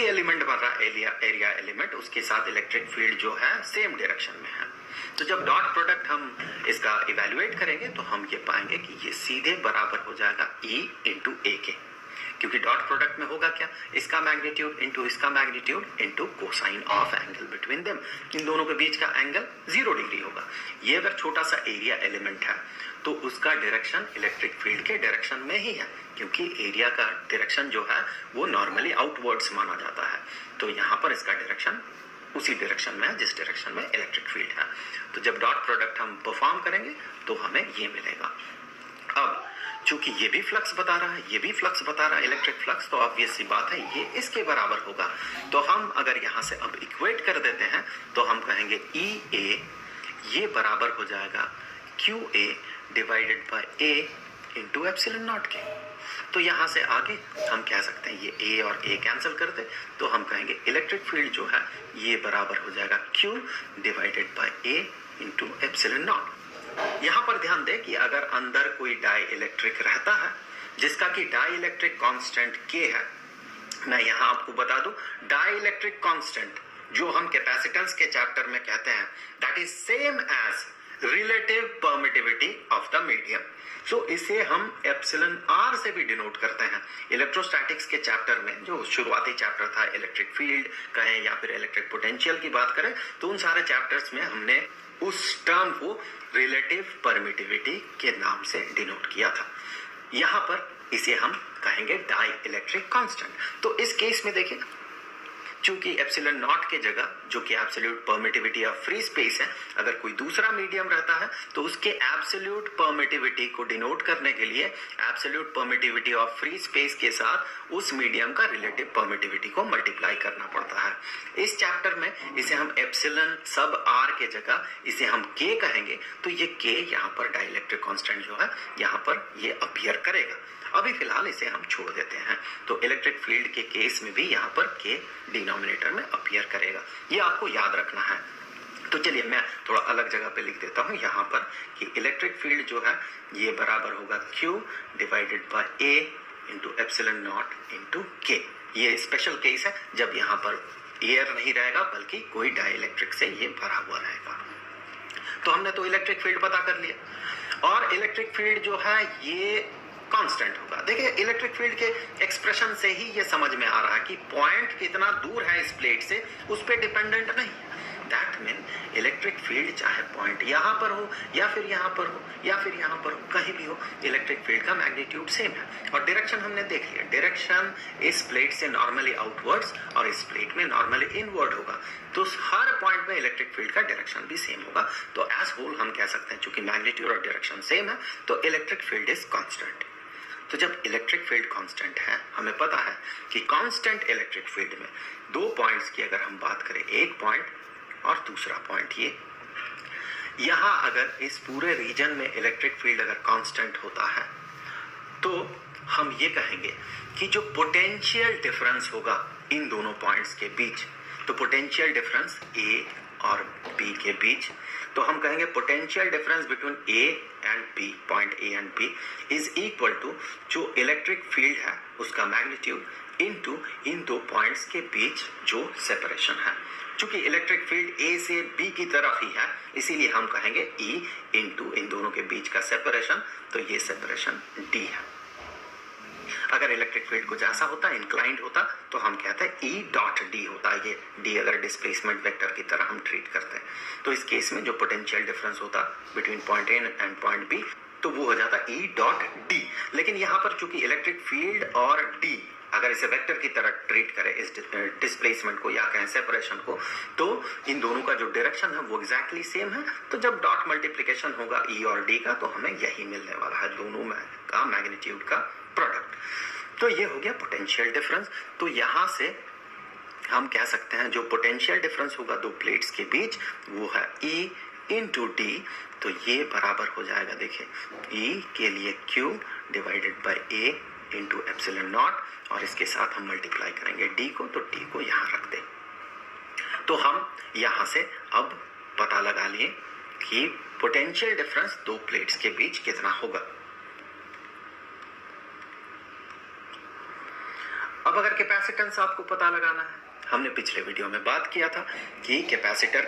भी एलिमेंट बन रहा है एरिया एलिमेंट, उसके साथ इलेक्ट्रिक फील्ड जो है सेम डायरेक्शन में है। तो जब डॉट प्रोडक्ट हम इसका इवेल्युएट करेंगे तो हम ये पाएंगे कि ये सीधे बराबर हो जाएगा E इंटू ए के, क्योंकि डॉट प्रोडक्ट में होगा क्या, इसका मैग्नीट्यूड इंटू इसका magnitude into cosine of angle between them, इन दोनों के बीच का एंगल 0 डिग्री होगा। ये अगर छोटा सा एरिया एलिमेंट है तो उसका डायरेक्शन इलेक्ट्रिक फील्ड के डायरेक्शन में ही है, क्योंकि एरिया का डायरेक्शन जो है वो नॉर्मली आउटवर्ड्स माना जाता है। तो यहाँ पर इसका डायरेक्शन उसी डायरेक्शन में है जिस डायरेक्शन में इलेक्ट्रिक फील्ड है। तो जब डॉट प्रोडक्ट हम परफॉर्म करेंगे तो हमें ये मिलेगा। अब चूंकि ये भी फ्लक्स बता रहा है, ये भी फ्लक्स बता रहा है इलेक्ट्रिक फ्लक्स, तो ऑब्वियस सी बात है ये इसके बराबर होगा। तो हम अगर यहाँ से अब इक्वेट कर देते हैं तो हम कहेंगे ई ए ये बराबर हो जाएगा Q A divided by A into epsilon not के। तो यहाँ से आगे हम कह सकते हैं ये ए और ए कैंसिल कर दे तो हम कहेंगे इलेक्ट्रिक फील्ड जो है ये बराबर हो जाएगा Q divided by A into epsilon not. यहाँ पर ध्यान दें कि अगर अंदर कोई डाई इलेक्ट्रिक रहता है जिसका कि डाई इलेक्ट्रिक कॉन्स्टेंट के है, मैं यहाँ आपको बता दूं डाई इलेक्ट्रिक कॉन्स्टेंट जो हम कैपेसिटेंस के चैप्टर में कहते हैं that is same as relative permittivity of the medium. So इसे हम एप्सिलॉन आर से भी डिनोट करते हैं। इलेक्ट्रोस्टैटिक्स के चैप्टर में जो शुरुआती चैप्टर था इलेक्ट्रिक फील्ड कहें या फिर इलेक्ट्रिक पोटेंशियल की बात करें तो उन सारे चैप्टर्स में हमने उस टर्म को रिलेटिव परमिटिविटी के नाम से डिनोट किया था। यहाँ पर इसे हम कहेंगे डाई इलेक्ट्रिक कांस्टेंट। तो इस केस में देखिए चूंकि एप्सिलॉन नॉट के जगह जो कि absolute permittivity of free space है, अगर कोई दूसरा मीडियम रहता है तो उसके एब्सोल्यूट परमिटिविटी को डिनोट करने के लिए absolute permittivity of free space के साथ उस मीडियम का रिलेटिव परमिटिविटी को मल्टीप्लाई करना पड़ता है। इस चैप्टर में इसे हम एप्सिलॉन सब आर के जगह इसे हम के कहेंगे, तो ये के यहाँ पर डाइलेक्ट्रिक कांस्टेंट जो है यहाँ पर ये अपीयर करेगा। अभी फिलहाल इसे हम छोड़ देते हैं। तो इलेक्ट्रिक फील्ड के केस में भी यहाँ पर के डिनोमिनेटर में अपीयर करेगा, ये आपको याद रखना है। तो चलिए मैं थोड़ा अलग जगह पे लिख देता हूँ यहाँ पर कि इलेक्ट्रिक फील्ड जो है ये बराबर होगा Q divided by A into epsilon not into के। ये स्पेशल केस है जब यहाँ पर एयर नहीं रहेगा बल्कि कोई डाइलेक्ट्रिक से ये भरा हुआ रहेगा। तो हमने तो इलेक्ट्रिक फील्ड पता कर लिया और इलेक्ट्रिक फील्ड जो है ये कांस्टेंट होगा। देखिए इलेक्ट्रिक फील्ड के एक्सप्रेशन से ही ये समझ में आ रहा है कि पॉइंट कितना दूर है इस प्लेट से उस पर डिपेंडेंट नहीं। दैट मीन इलेक्ट्रिक फील्ड चाहे पॉइंट यहाँ पर हो या फिर यहाँ पर हो या फिर यहाँ पर हो, कहीं भी हो, इलेक्ट्रिक फील्ड का मैग्नीट्यूड सेम है। और डायरेक्शन हमने देख लिया, डायरेक्शन इस प्लेट से नॉर्मली आउटवर्ड्स और इस प्लेट में नॉर्मली इनवर्ड होगा। तो हर पॉइंट में इलेक्ट्रिक फील्ड का डायरेक्शन भी सेम होगा। तो एज होल हम कह सकते हैं चूंकि मैग्नीट्यूड और डायरेक्शन सेम है तो इलेक्ट्रिक फील्ड इज कॉन्स्टेंट। तो जब इलेक्ट्रिक फील्ड कांस्टेंट है, हमें पता है कि कांस्टेंट इलेक्ट्रिक फील्ड में दो पॉइंट्स की अगर हम बात करें, एक पॉइंट और दूसरा पॉइंट, ये यहां अगर इस पूरे रीजन में इलेक्ट्रिक फील्ड अगर कांस्टेंट होता है तो हम ये कहेंगे कि जो पोटेंशियल डिफरेंस होगा इन दोनों पॉइंट्स के बीच, तो पोटेंशियल डिफरेंस ए और बी के बीच, तो हम कहेंगे potential difference between A and B, point A and B is equal to जो इलेक्ट्रिक फील्ड है उसका मैग्नीट्यूड इनटू इन दो पॉइंट्स के बीच जो सेपरेशन है। चूंकि इलेक्ट्रिक फील्ड ए से बी की तरफ ही है इसीलिए हम कहेंगे ई इनटू इन दोनों के बीच का सेपरेशन, तो ये सेपरेशन डी है। अगर इलेक्ट्रिक फील्ड कुछ ऐसा होता, इंक्लाइंड होता, तो हम कहते हैं ई डॉट डी होता। ये डी अगर डिस्प्लेसमेंट वेक्टर की तरह हम ट्रीट करते हैं तो इस केस में जो पोटेंशियल डिफरेंस होता between point A and point B तो वो हो जाता ई डॉट डी। लेकिन यहाँ पर चूंकि इलेक्ट्रिक फील्ड और डी अगर इसे वेक्टर की तरह ट्रीट करें इस डिस्प्लेसमेंट को या कहें सेपरेशन को, तो इन दोनों का जो डायरेक्शन है वो एग्जैक्टली सेम है। तो जब डॉट मल्टीप्लिकेशन होगा ई और डी का तो हमें यही मिलने वाला है, दोनों का मैग्नीट्यूड का प्रोडक्ट। तो ये हो गया पोटेंशियल डिफरेंस। तो यहां से हम कह सकते हैं जो पोटेंशियल डिफरेंस होगा दो प्लेट्स के बीच वो है E इंटू डी। तो ये बराबर हो जाएगा, देखिए E के लिए Q divided by A into epsilon not और इसके साथ हम मल्टीप्लाई करेंगे D को, तो D को यहां रख दें। तो हम यहां से अब पता लगा लिए कि पोटेंशियल डिफरेंस दो प्लेट्स के बीच कितना होगा। अब अगर कैपेसिटेंस कैपेसिटेंस आपको पता लगाना है। हमने पिछले वीडियो में बात किया था कि कैपेसिटर